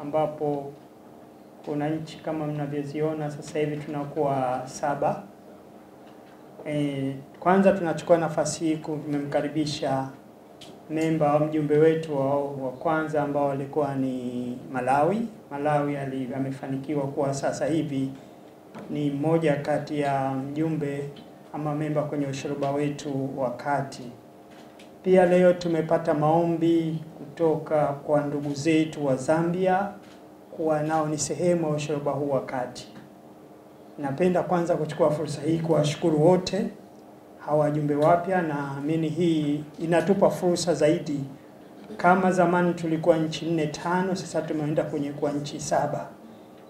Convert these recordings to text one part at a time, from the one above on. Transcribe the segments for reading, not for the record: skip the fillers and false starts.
ambapo kuna nchi kama mnavyoziona sasa hivi tunakuwa 7. Kwanza tunachukua nafasi hii kumkaribisha memba au mjumbe wetu wa kwanza ambao alikuwa ni Malawi. Malawi amefanikiwa kuwa sasa hivi ni mmoja kati ya mjumbe ama memba kwenye ushoroba wetu wa kati. Pia leo tumepata maombi kutoka kwa ndugu zetu wa Zambia kuwa nao ni sehemu ya ushoroba huu wa kati. Napenda kwanza kuchukua fursa hii kuwashukuru wote hawa wajumbe wapya, na naamini hii inatupa fursa zaidi. Kama zamani tulikuwa nchi 4-5, sasa tumeenda kwenye kwa nchi 7.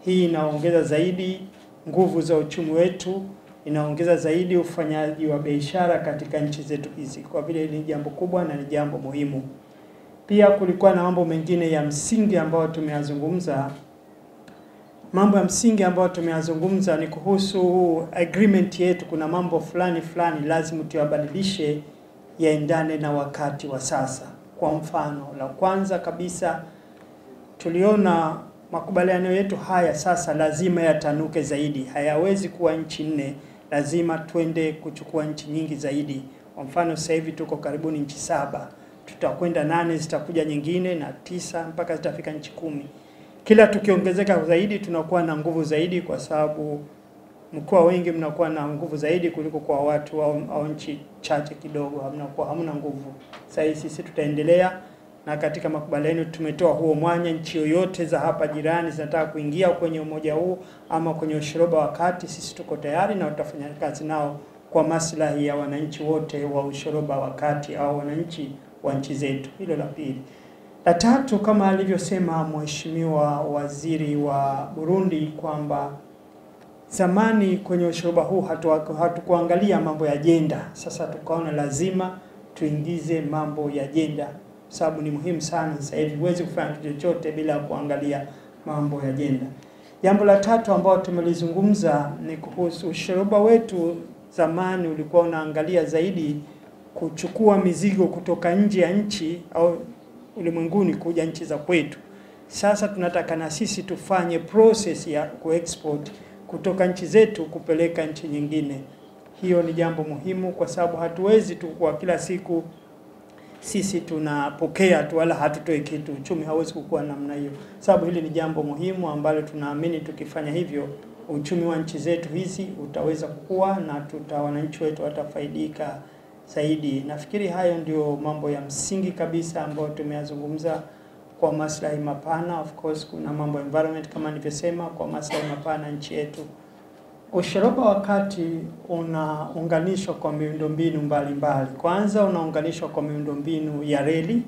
Hii inaongeza zaidi nguvu za uchumi wetu, inaongeza zaidi ufanyaji wa biashara katika nchi zetu hizi, kwa vile ni jambo kubwa na ni jambo muhimu. Pia kulikuwa na mambo mengine ya msingi ambayo tumeyazungumza. Mambo ya msingi ambayo tumeyazungumza ni kuhusu agreement yetu. Kuna mambo fulani lazima tuyabadilishe yaendane na wakati wa sasa. Kwa mfano, la kwanza kabisa tuliona makubaliano yetu haya sasa lazima yatanuke zaidi. Hayawezi kuwa nchi 4, lazima twende kuchukua nchi nyingi zaidi. Kwa mfano sasa hivi tuko karibuni nchi 7. Tutakwenda 8, zitakuja nyingine na 9 mpaka zitafika nchi 10. Kila tukiongezeka zaidi tunakuwa na nguvu zaidi, kwa sababu mkoa wengi mnakuwa na nguvu zaidi kuliko kwa watu au nchi chache kidogo hamna nguvu. Sasa sisi tutaendelea, na katika makubaliano tumetoa huo mwanya. Nchi yoyote za hapa jirani zinataka kuingia kwenye umoja huu ama kwenye ushoroba wa kati, sisi tuko tayari na tutafanya kazi nao kwa maslahi ya wananchi wote wa ushoroba wa kati au wananchi wa nchi zetu. Hilo la pili. La tatu, kama alivyosema Mheshimiwa Waziri wa Burundi kwamba zamani kwenye ushoroba huu hatukuangalia mambo ya ajenda. Sasa tukaona lazima tuingize mambo ya ajenda, sababu ni muhimu sana. Sasa hivi huwezi kufanya kitu chochote bila kuangalia mambo ya ajenda. Jambo la tatu ambalo tumelizungumza ni kuhusu ushoroba wetu. Zamani ulikuwa unaangalia zaidi kuchukua mizigo kutoka nje ya nchi au ulimwenguni kuja nchi za kwetu. Sasa tunataka na sisi tufanye process ya kuexport kutoka nchi zetu kupeleka nchi nyingine. Hiyo ni jambo muhimu, kwa sababu hatuwezi tu kwa kila siku sisi tunapokea tu wala hatutoi kitu. Uchumi hauwezi kukua namna hiyo. Sababu hili ni jambo muhimu ambalo tunaamini tukifanya hivyo uchumi wa nchi zetu hizi utaweza kukua na wananchi wetu watafaidika zaidi. Nafikiri hayo ndio mambo ya msingi kabisa ambayo tumeyazungumza kwa maslahi mapana. Of course kuna mambo environment kama nilivyosema, kwa maslahi mapana nchi yetu. Ushoroba wa kati unaunganishwa kwa miundombinu mbalimbali. Kwanza unaunganishwa kwa miundombinu ya reli,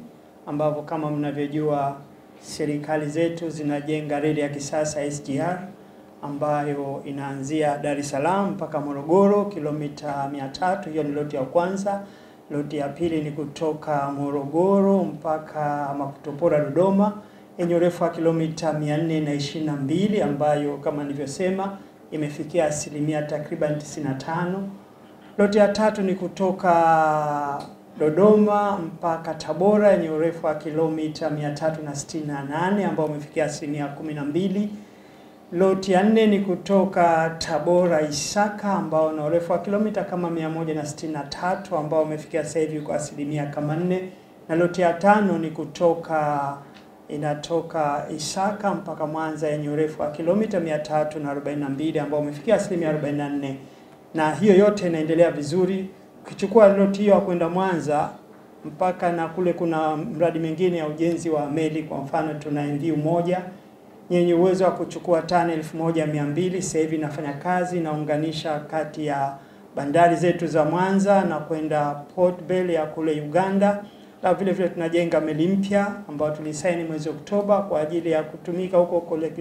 ambapo kama mnavyojua serikali zetu zinajenga reli ya kisasa SGR ambayo inaanzia Dar es Salaam mpaka Morogoro kilomita 300. Hiyo ni loti ya kwanza. Loti ya pili ni kutoka Morogoro mpaka Makutopora Dodoma yenye urefu wa kilomita 422, ambayo kama nilivyosema imefikia asilimia takriban 95. Loti ya tatu ni kutoka Dodoma mpaka Tabora yenye urefu wa kilomita 368, ambao umefikia asilimia 12. Loti ya 4 ni kutoka Tabora Isaka, ambao na urefu wa kilomita kama 163, ambao umefikia sasa hivi kwa asilimia kama 4. Na loti ya 5 ni inatoka Isaka mpaka Mwanza yenye urefu wa kilomita 342, ambao umefikia asilimia 44. Na hiyo yote inaendelea vizuri. Ukichukua loti hiyo kwenda Mwanza mpaka na kule kuna mradi mwingine ya ujenzi wa meli. Kwa mfano tuna MV moja yenye uwezo wa kuchukua tani 1200. Sasa hivi inafanya kazi, inaunganisha kati ya bandari zetu za Mwanza na kwenda Port Bell ya kule Uganda. Na vile vile tunajenga meli mpya ambayo tulisaini mwezi Oktoba kwa ajili ya kutumika huko kule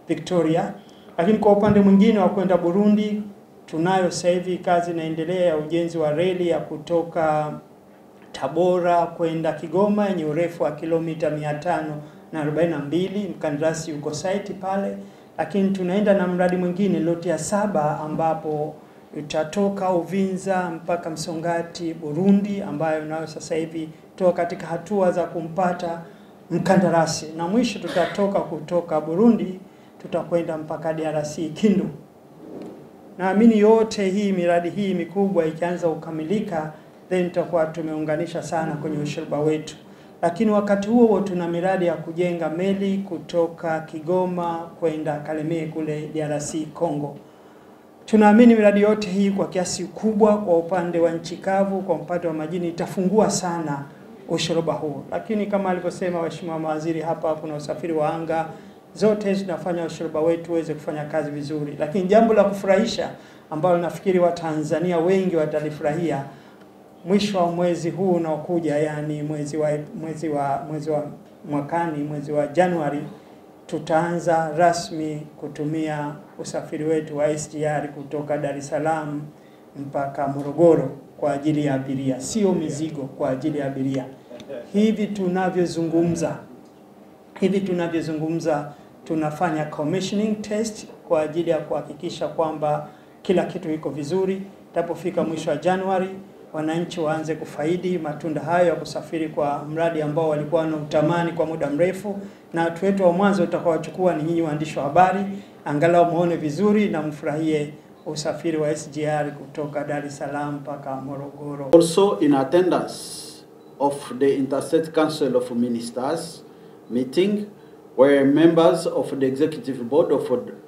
Victoria. Lakini kwa upande mwingine wa kwenda Burundi, tunayo sasa hivi kazi inaendelea ya ujenzi wa reli ya kutoka Tabora kwenda Kigoma yenye urefu wa kilomita 542. Mkandarasi yuko site pale. Lakini tunaenda na mradi mwingine loti ya 7, ambapo itatoka Uvinza mpaka Msongati Burundi, ambayo nayo sasa hivi toka katika hatua za kumpata mkandarasi, na mwisho tutatoka kutoka Burundi tutakwenda mpaka DRC Kindu. Naamini yote hii miradi hii mikubwa ikianza kukamilika, then tutakuwa tumeunganisha sana kwenye ushirika wetu. Lakini wakati huo tuna miradi ya kujenga meli kutoka Kigoma kwenda Kalemie kule DRC Congo. Tunaamini miradi yote hii kwa kiasi kubwa kwa upande wa nchi kavu, kwa upande wa majini itafungua sana ushirika huo. Lakini kama alivyosema Mheshimiwa Mawaziri hapa, kuna usafiri wa anga, zote zinafanya ushirika wetu uweze kufanya kazi vizuri. Lakini jambo la kufurahisha ambalo nafikiri Watanzania wengi watalifurahia, mwisho wa mwezi huu unaokuja, yani mwezi wa mwakani, mwezi wa Januari, tutaanza rasmi kutumia usafiri wetu wa SGR kutoka Dar es Salaam mpaka Morogoro kwa ajili ya abiria, sio mizigo, kwa ajili ya abiria. Hivi tunavyozungumza tunafanya commissioning test kwa ajili ya kuhakikisha kwamba kila kitu iko vizuri. Tapofika mwisho wa Januari, wananchi waanze kufaidi matunda hayo ya kusafiri kwa mradi ambao walikuwa wanautamani kwa muda mrefu, na watu wetu wa mwanzo utakaochukua ni nyinyi waandishi wa habari, angalau muone vizuri na mfurahie usafiri wa SGR kutoka Dar es Salaam mpaka Morogoro. Also in attendance of the Interstate Council of Ministers meeting were members of the Executive Board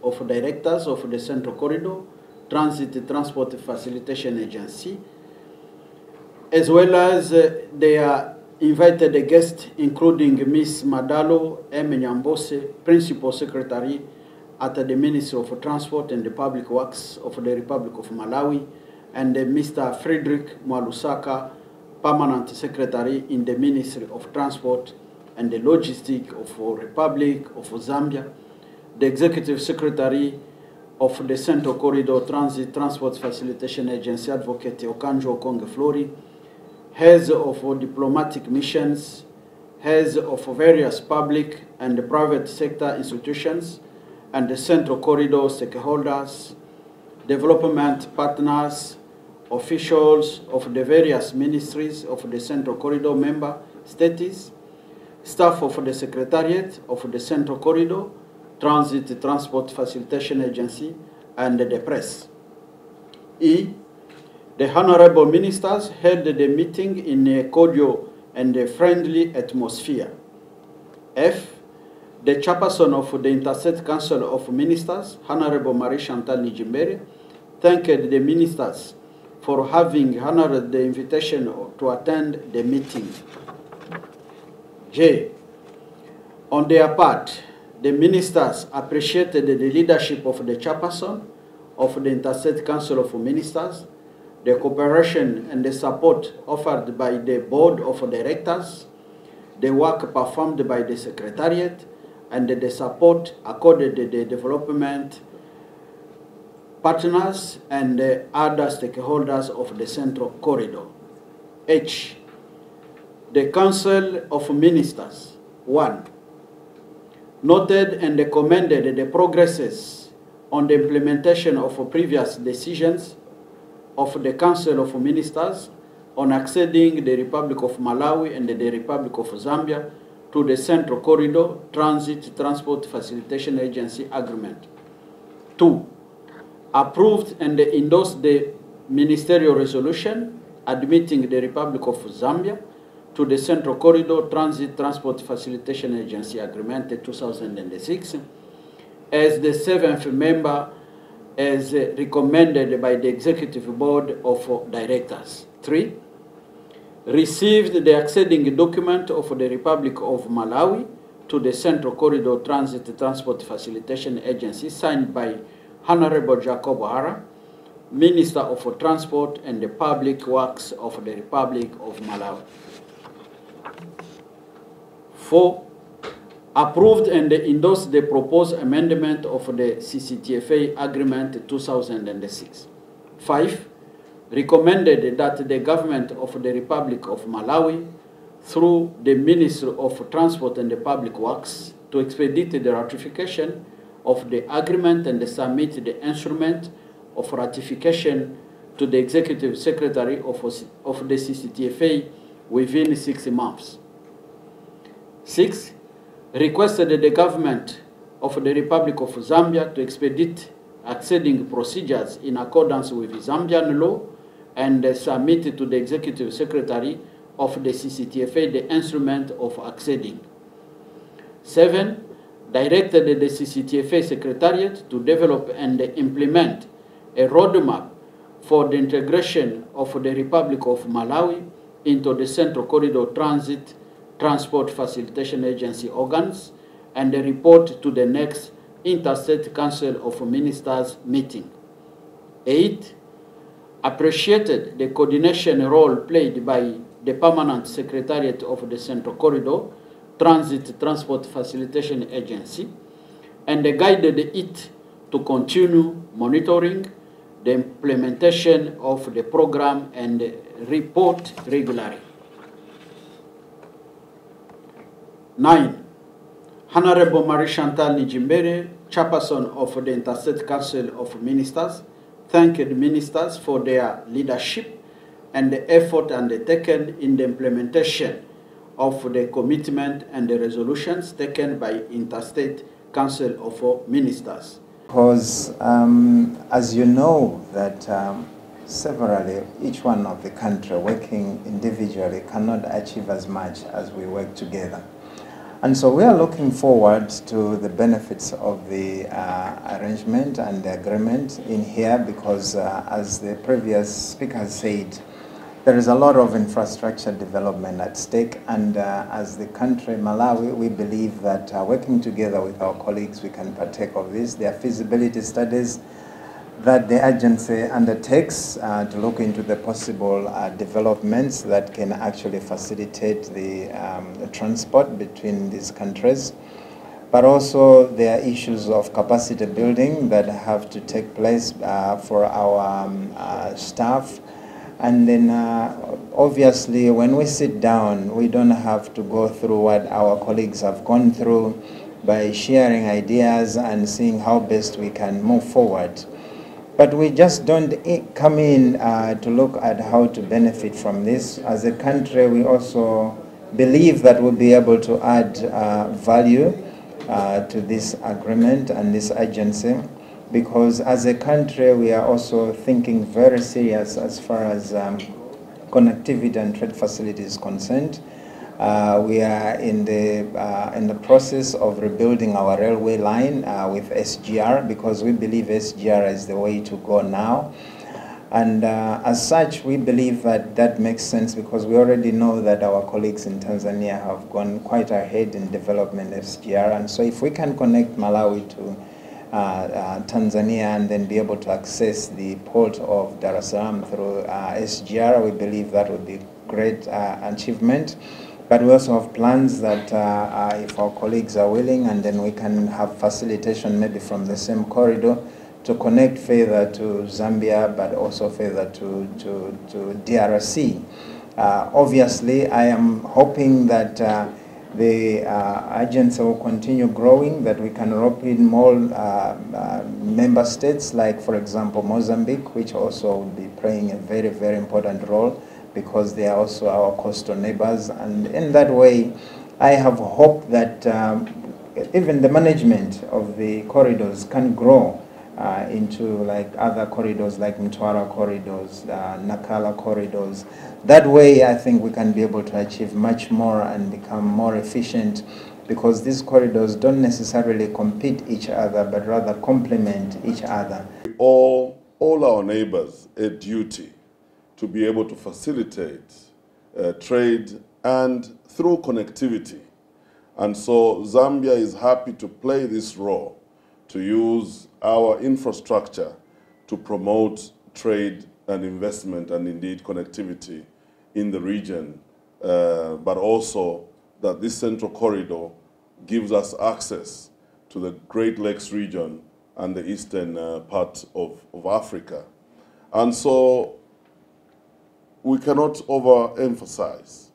of Directors of the Central Corridor Transit Transport Facilitation Agency, as well as their invited guests, including Ms. Madalo M. Nyambose, Principal Secretary at the Ministry of Transport and the Public Works of the Republic of Malawi, and Mr. Frederick Mwalusaka, Permanent Secretary in the Ministry of Transport and the Logistics of the Republic of Zambia, the Executive Secretary of the Central Corridor Transit Transport Facilitation Agency, Advocate Okanjo Okonge Flori, heads of diplomatic missions, heads of various public and private sector institutions, and the Central Corridor stakeholders, development partners, officials of the various ministries of the Central Corridor member states, staff of the Secretariat of the Central Corridor Transit Transport Facilitation Agency, and the press. E. The honorable ministers held the meeting in a cordial and a friendly atmosphere. F. The chairperson of the Interstate Council of Ministers, Honorable Marie Chantal Nijimbere, thanked the ministers for having honored the invitation to attend the meeting. J. On their part, the ministers appreciated the leadership of the chairperson of the Interstate Council of Ministers, the cooperation and the support offered by the Board of Directors, the work performed by the Secretariat, and the support accorded to the development partners and the other stakeholders of the Central Corridor. H. The Council of Ministers, 1. Noted and commended the progresses on the implementation of previous decisions of the Council of Ministers on acceding the Republic of Malawi and the Republic of Zambia to the Central Corridor Transit Transport Facilitation Agency Agreement. 2. Approved and endorsed the ministerial resolution admitting the Republic of Zambia to the Central Corridor Transit Transport Facilitation Agency Agreement 2006 as the 7th member as recommended by the Executive Board of Directors. 3. Received the acceding document of the Republic of Malawi to the Central Corridor Transit Transport Facilitation Agency signed by Honorable Jacob Hara, Minister of Transport and the Public Works of the Republic of Malawi. 4. Approved and endorsed the proposed amendment of the CCTFA Agreement 2006. 5. Recommended that the government of the Republic of Malawi, through the Ministry of Transport and the Public Works, to expedite the ratification of the agreement and submit the instrument of ratification to the Executive Secretary of the CCTFA within 6 months. 6. requested the government of the Republic of Zambia to expedite acceding procedures in accordance with Zambian law and submit to the Executive Secretary of the CCTFA the instrument of acceding. 7. Directed the CCTFA Secretariat to develop and implement a roadmap for the integration of the Republic of Malawi into the Central Corridor Transport Facilitation Agency organs and report to the next Interstate Council of Ministers meeting. 8. Appreciated the coordination role played by the Permanent Secretariat of the Central Corridor Transport Facilitation Agency and guided it to continue monitoring the implementation of the program and report regularly. 9. Honorable Marie Chantal Nijimbere, Chairperson of the Interstate Council of Ministers, thanked the ministers for their leadership and the effort undertaken in the implementation of the commitment and the resolutions taken by Interstate Council of Ministers. Because as you know that severally, each one of the country working individually cannot achieve as much as we work together. And so we are looking forward to the benefits of the arrangement and the agreement in here because as the previous speaker said, there is a lot of infrastructure development at stake, and as the country, Malawi, we believe that working together with our colleagues, we can partake of this. There are feasibility studies that the agency undertakes to look into the possible developments that can actually facilitate the transport between these countries. But also there are issues of capacity building that have to take place for our staff. And then obviously when we sit down, we don't have to go through what our colleagues have gone through by sharing ideas and seeing how best we can move forward. But we just don't come in to look at how to benefit from this. As a country, we also believe that we'll be able to add value to this agreement and this agency, because as a country, we are also thinking very serious as far as connectivity and trade facilities is concerned. We are in the process of rebuilding our railway line with SGR, because we believe SGR is the way to go now. And as such, we believe that that makes sense because we already know that our colleagues in Tanzania have gone quite ahead in development of SGR. And so if we can connect Malawi to Tanzania and then be able to access the port of Dar es Salaam through SGR, we believe that would be great achievement. But we also have plans that if our colleagues are willing, and then we can have facilitation maybe from the same corridor to connect further to Zambia, but also further to DRC. Obviously, I am hoping that the agency will continue growing, that we can rope in more member states, like, for example, Mozambique, which also will be playing a very, very important role because they are also our coastal neighbors. And in that way, I have hope that even the management of the corridors can grow into like other corridors like Mtwara corridors, Nakala corridors. That way I think we can be able to achieve much more and become more efficient, because these corridors don't necessarily compete each other but rather complement each other. All our neighbors a duty to be able to facilitate trade and through connectivity. And so Zambia is happy to play this role, to use our infrastructure to promote trade and investment and indeed connectivity in the region, but also that this central corridor gives us access to the Great Lakes region and the eastern part of Africa. And so we cannot overemphasize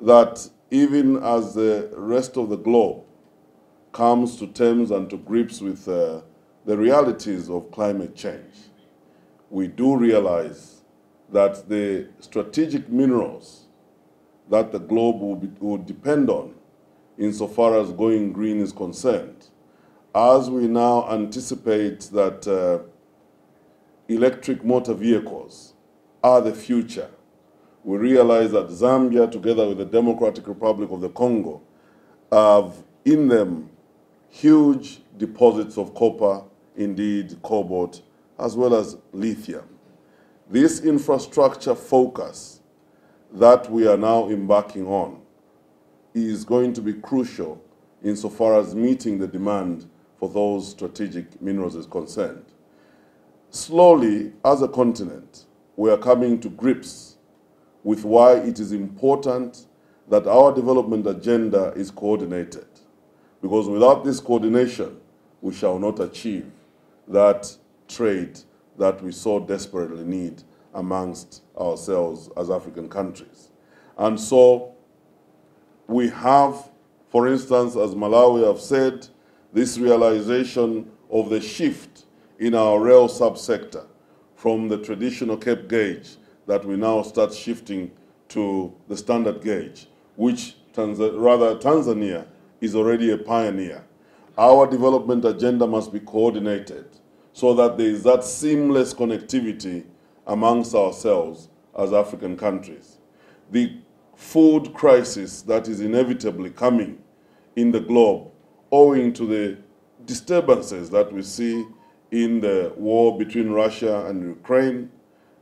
that even as the rest of the globe comes to terms and to grips with the realities of climate change, we do realize that the strategic minerals that the globe will depend on insofar as going green is concerned. As we now anticipate that electric motor vehicles are the future, we realize that Zambia, together with the Democratic Republic of the Congo, have in them huge deposits of copper, indeed cobalt, as well as lithium. This infrastructure focus that we are now embarking on is going to be crucial insofar as meeting the demand for those strategic minerals is concerned. Slowly, as a continent, we are coming to grips with why it is important that our development agenda is coordinated. Because without this coordination, we shall not achieve that trade that we so desperately need amongst ourselves as African countries. And so we have, for instance, as Malawi have said, this realization of the shift in our rail subsector from the traditional Cape gauge that we now start shifting to the standard gauge, which Tanzania is already a pioneer. Our development agenda must be coordinated so that there is that seamless connectivity amongst ourselves as African countries. The food crisis that is inevitably coming in the globe owing to the disturbances that we see in the war between Russia and Ukraine,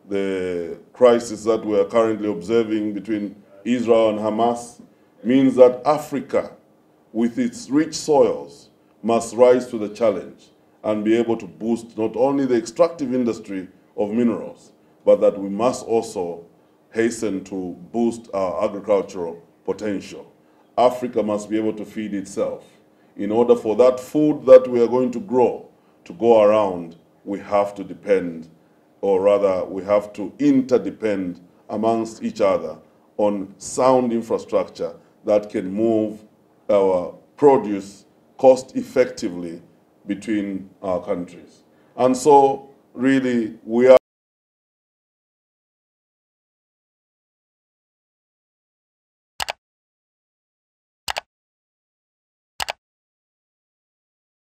the crisis that we are currently observing between Israel and Hamas, means that Africa, with its rich soils, must rise to the challenge and be able to boost not only the extractive industry of minerals, but that we must also hasten to boost our agricultural potential. Africa must be able to feed itself. In order for that food that we are going to grow to go around, we have to depend, or rather we have to interdepend amongst each other on sound infrastructure that can move our produce cost effectively between our countries. And so really we are